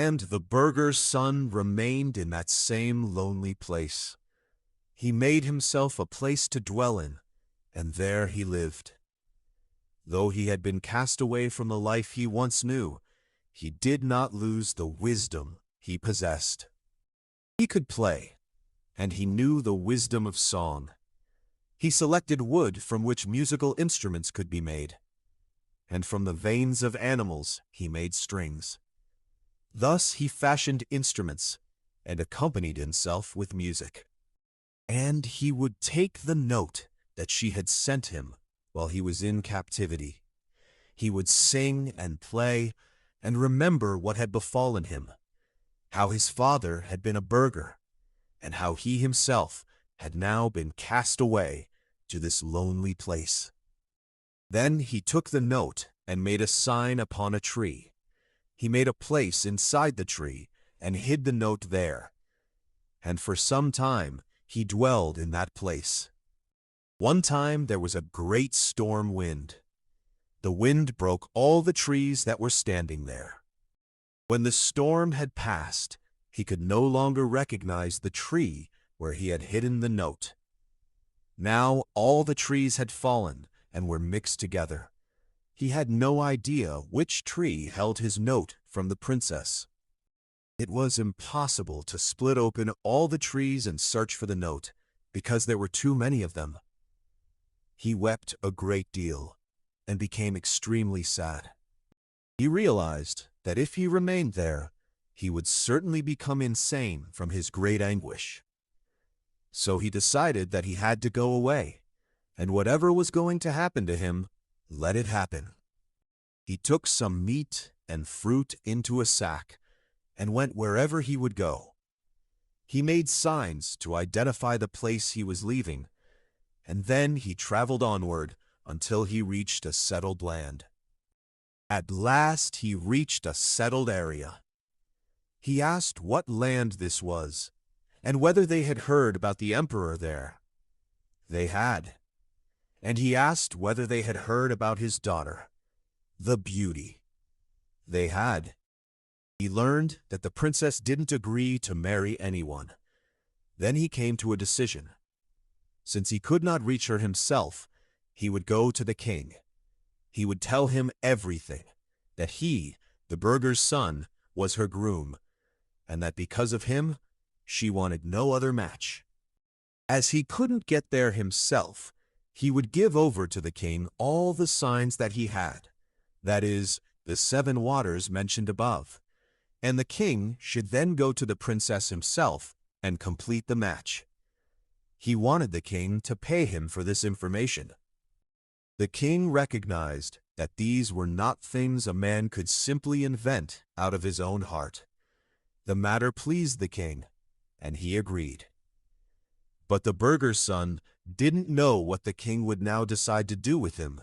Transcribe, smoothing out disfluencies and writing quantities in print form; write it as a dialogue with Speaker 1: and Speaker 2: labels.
Speaker 1: And the burgher's son remained in that same lonely place. He made himself a place to dwell in, and there he lived. Though he had been cast away from the life he once knew, he did not lose the wisdom he possessed. He could play, and he knew the wisdom of song. He selected wood from which musical instruments could be made, and from the veins of animals he made strings. Thus he fashioned instruments and accompanied himself with music. And he would take the note that she had sent him while he was in captivity. He would sing and play and remember what had befallen him, how his father had been a burgher, and how he himself had now been cast away to this lonely place. Then he took the note and made a sign upon a tree. He made a place inside the tree and hid the note there. And for some time he dwelled in that place. One time there was a great storm wind. The wind broke all the trees that were standing there. When the storm had passed, he could no longer recognize the tree where he had hidden the note. Now all the trees had fallen and were mixed together. He had no idea which tree held his note from the princess. It was impossible to split open all the trees and search for the note, because there were too many of them. He wept a great deal and became extremely sad. He realized that if he remained there, he would certainly become insane from his great anguish. So he decided that he had to go away, and whatever was going to happen to him, let it happen. He took some meat and fruit into a sack and went wherever he would go. He made signs to identify the place he was leaving, and then he traveled onward until he reached a settled land. At last he reached a settled area. He asked what land this was, and whether they had heard about the emperor there. They had. And he asked whether they had heard about his daughter, the beauty. They had. He learned that the princess didn't agree to marry anyone. Then he came to a decision. Since he could not reach her himself, he would go to the king. He would tell him everything, that he, the burgher's son, was her groom, and that because of him, she wanted no other match. As he couldn't get there himself, he would give over to the king all the signs that he had, that is, the 7 waters mentioned above, and the king should then go to the princess himself and complete the match. He wanted the king to pay him for this information. The king recognized that these were not things a man could simply invent out of his own heart. The matter pleased the king, and he agreed. But the burgher's son didn't know what the king would now decide to do with him.